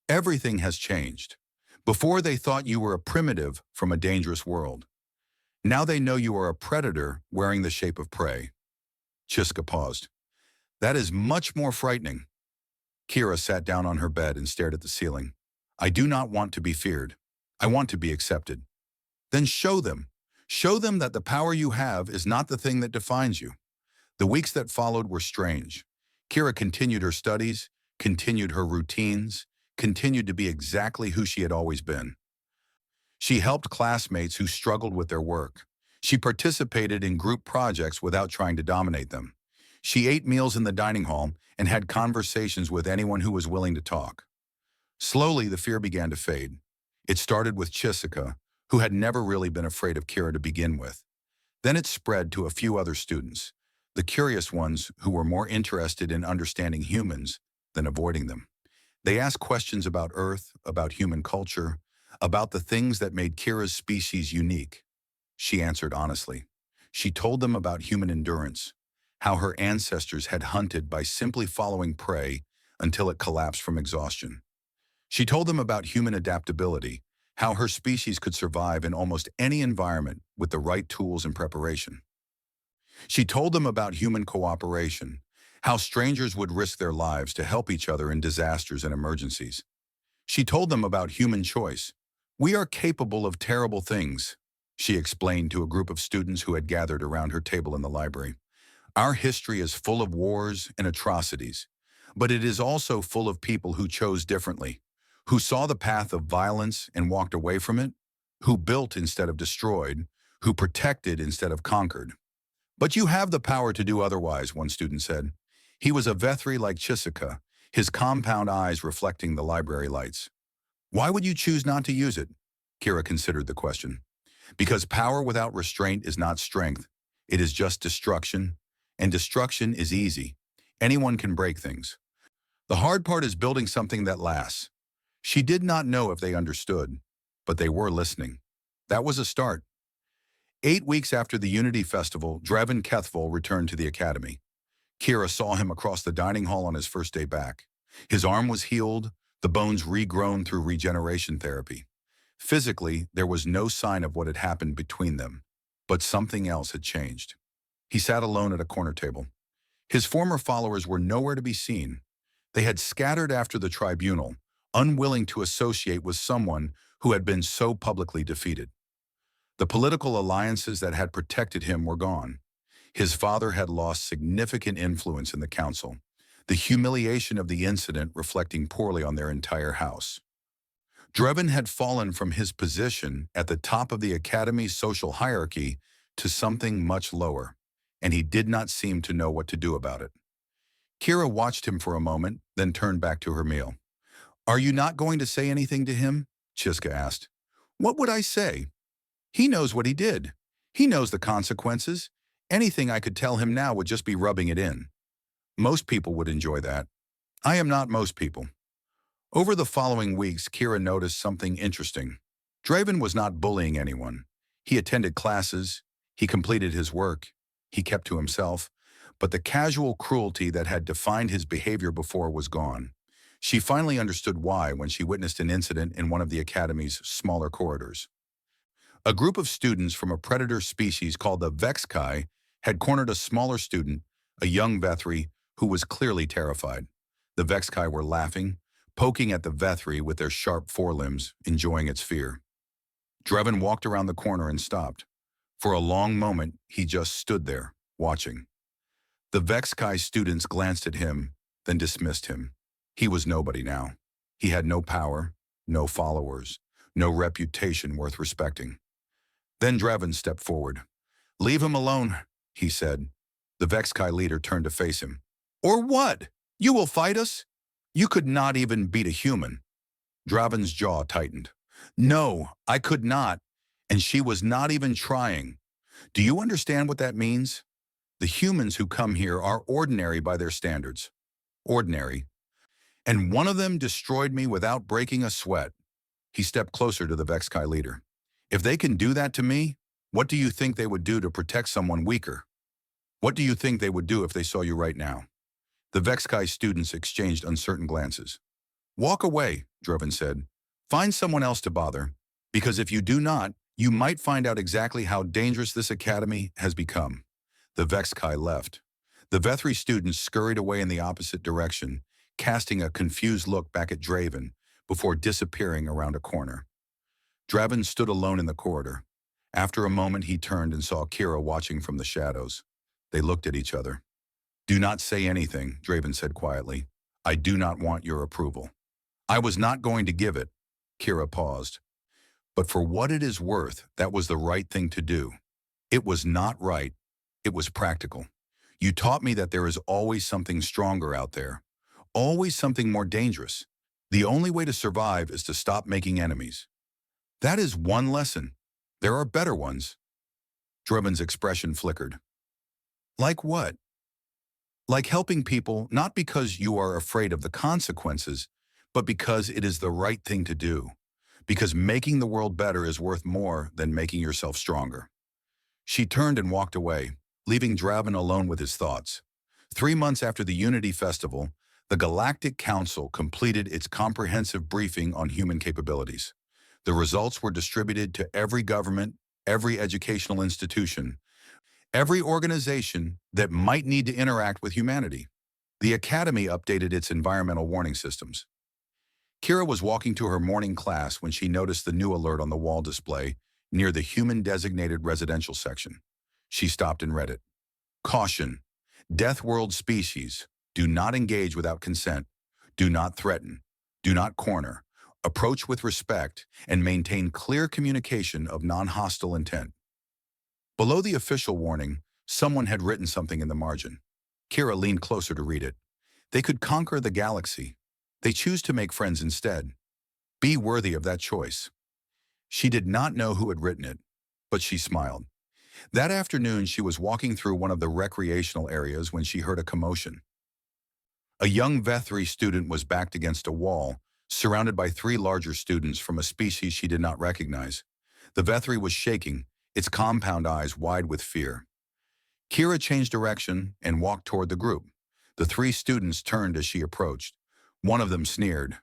Everything has changed. Before they thought you were a primitive from a dangerous world. Now they know you are a predator wearing the shape of prey. Chiska paused. That is much more frightening. Kira sat down on her bed and stared at the ceiling. I do not want to be feared. I want to be accepted. Then show them. Show them that the power you have is not the thing that defines you. The weeks that followed were strange. Kira continued her studies, continued her routines, continued to be exactly who she had always been. She helped classmates who struggled with their work. She participated in group projects without trying to dominate them. She ate meals in the dining hall and had conversations with anyone who was willing to talk. Slowly, the fear began to fade. It started with Chisika, who had never really been afraid of Kira to begin with. Then it spread to a few other students, the curious ones who were more interested in understanding humans than avoiding them. They asked questions about Earth, about human culture, about the things that made Kira's species unique. She answered honestly. She told them about human endurance, how her ancestors had hunted by simply following prey until it collapsed from exhaustion. She told them about human adaptability, how her species could survive in almost any environment with the right tools and preparation. She told them about human cooperation, how strangers would risk their lives to help each other in disasters and emergencies. She told them about human choice. We are capable of terrible things, she explained to a group of students who had gathered around her table in the library. Our history is full of wars and atrocities, but it is also full of people who chose differently, who saw the path of violence and walked away from it, who built instead of destroyed, who protected instead of conquered. But you have the power to do otherwise, one student said. He was a Vethri like Chisika, his compound eyes reflecting the library lights. Why would you choose not to use it? Kira considered the question. Because power without restraint is not strength. It is just destruction, and destruction is easy. Anyone can break things. The hard part is building something that lasts. She did not know if they understood, but they were listening. That was a start. 8 weeks after the Unity Festival, Drevin Kethvol returned to the academy. Kira saw him across the dining hall on his first day back. His arm was healed, the bones regrown through regeneration therapy. Physically, there was no sign of what had happened between them, but something else had changed. He sat alone at a corner table. His former followers were nowhere to be seen. They had scattered after the tribunal, unwilling to associate with someone who had been so publicly defeated. The political alliances that had protected him were gone. His father had lost significant influence in the council, the humiliation of the incident reflecting poorly on their entire house. Drevin had fallen from his position at the top of the academy's social hierarchy to something much lower, and he did not seem to know what to do about it. Kira watched him for a moment, then turned back to her meal. "Are you not going to say anything to him?" Chiska asked. "What would I say? He knows what he did. He knows the consequences. Anything I could tell him now would just be rubbing it in. Most people would enjoy that. I am not most people." Over the following weeks, Kira noticed something interesting. Draven was not bullying anyone. He attended classes, he completed his work, he kept to himself, but the casual cruelty that had defined his behavior before was gone. She finally understood why when she witnessed an incident in one of the academy's smaller corridors. A group of students from a predator species called the Vexkai had cornered a smaller student, a young Vethri, who was clearly terrified. The Vexkai were laughing, poking at the Vethri with their sharp forelimbs, enjoying its fear. Drevin walked around the corner and stopped. For a long moment, he just stood there, watching. The Vexkai students glanced at him, then dismissed him. He was nobody now. He had no power, no followers, no reputation worth respecting. Then Drevin stepped forward. "Leave him alone," he said. The Vexkai leader turned to face him. "Or what? You will fight us? You could not even beat a human." Draven's jaw tightened. "No, I could not, and she was not even trying. Do you understand what that means? The humans who come here are ordinary by their standards. Ordinary. And one of them destroyed me without breaking a sweat." He stepped closer to the Vexkai leader. "If they can do that to me, what do you think they would do to protect someone weaker? What do you think they would do if they saw you right now?" The Vexkai students exchanged uncertain glances. "Walk away," Drevin said. "Find someone else to bother, because if you do not, you might find out exactly how dangerous this academy has become." The Vexkai left. The Vethri students scurried away in the opposite direction, casting a confused look back at Draven before disappearing around a corner. Draven stood alone in the corridor. After a moment, he turned and saw Kira watching from the shadows. They looked at each other. "Do not say anything," Draven said quietly. "I do not want your approval." "I was not going to give it." Kira paused. "But for what it is worth, that was the right thing to do. It was not right. It was practical. You taught me that there is always something stronger out there. Always something more dangerous. The only way to survive is to stop making enemies. That is one lesson. There are better ones." Draven's expression flickered. "Like what?" "Like helping people not because you are afraid of the consequences, but because it is the right thing to do. Because making the world better is worth more than making yourself stronger." She turned and walked away, leaving Draven alone with his thoughts. 3 months after the Unity Festival, the Galactic Council completed its comprehensive briefing on human capabilities. The results were distributed to every government, every educational institution, every organization that might need to interact with humanity. The Academy updated its environmental warning systems. Kira was walking to her morning class when she noticed the new alert on the wall display near the human-designated residential section. She stopped and read it. "Caution. Deathworld species. Do not engage without consent. Do not threaten. Do not corner. Approach with respect and maintain clear communication of non-hostile intent." Below the official warning, someone had written something in the margin. Kira leaned closer to read it. "They could conquer the galaxy. They choose to make friends instead. Be worthy of that choice." She did not know who had written it, but she smiled. That afternoon, she was walking through one of the recreational areas when she heard a commotion. A young Vethri student was backed against a wall, surrounded by three larger students from a species she did not recognize. The Vethri was shaking, its compound eyes wide with fear. Kira changed direction and walked toward the group. The three students turned as she approached. One of them sneered,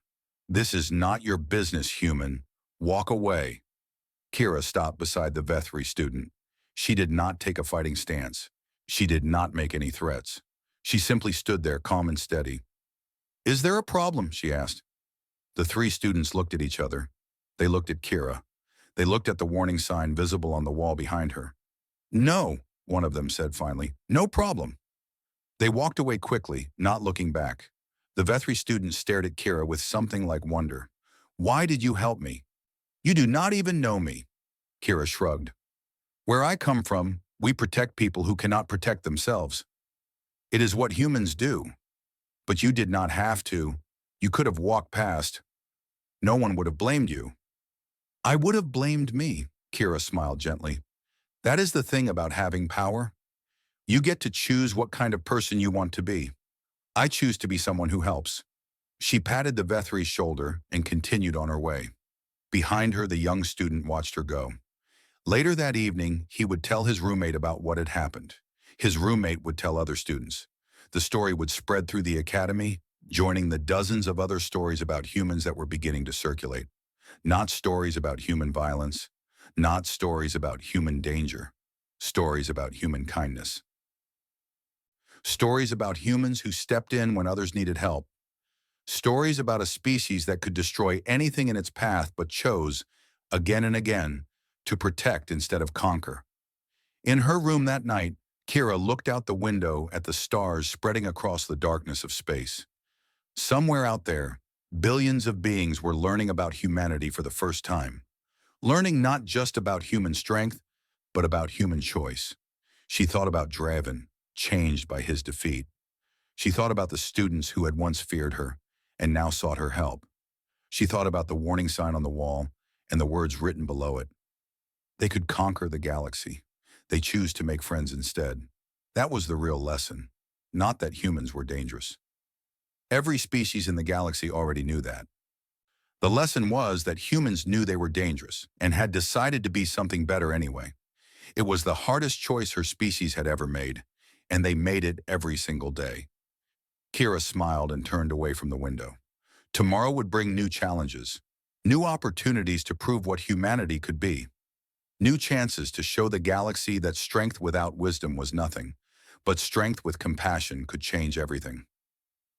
"This is not your business, human. Walk away." Kira stopped beside the Vethri student. She did not take a fighting stance. She did not make any threats. She simply stood there calm and steady. "Is there a problem?" she asked. The three students looked at each other. They looked at Kira. They looked at the warning sign visible on the wall behind her. "No," one of them said finally. "No problem." They walked away quickly, not looking back. The Vethri student stared at Kira with something like wonder. "Why did you help me?" "You do not even know me." Kira shrugged. "Where I come from, we protect people who cannot protect themselves. It is what humans do. But you did not have to. You could have walked past. No one would have blamed you." "I would have blamed me," Kira smiled gently. "That is the thing about having power. You get to choose what kind of person you want to be. I choose to be someone who helps." She patted the Vethri's shoulder and continued on her way. Behind her, the young student watched her go. Later that evening, he would tell his roommate about what had happened. His roommate would tell other students. The story would spread through the academy, joining the dozens of other stories about humans that were beginning to circulate. Not stories about human violence, not stories about human danger, stories about human kindness. Stories about humans who stepped in when others needed help. Stories about a species that could destroy anything in its path but chose, again and again, to protect instead of conquer. In her room that night, Kira looked out the window at the stars spreading across the darkness of space. Somewhere out there, billions of beings were learning about humanity for the first time. Learning not just about human strength, but about human choice. She thought about Draven, changed by his defeat. She thought about the students who had once feared her and now sought her help. She thought about the warning sign on the wall and the words written below it. They could conquer the galaxy. They choose to make friends instead. That was the real lesson, not that humans were dangerous. Every species in the galaxy already knew that. The lesson was that humans knew they were dangerous and had decided to be something better anyway. It was the hardest choice her species had ever made, and they made it every single day. Kira smiled and turned away from the window. Tomorrow would bring new challenges, new opportunities to prove what humanity could be. New chances to show the galaxy that strength without wisdom was nothing, but strength with compassion could change everything.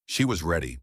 She was ready.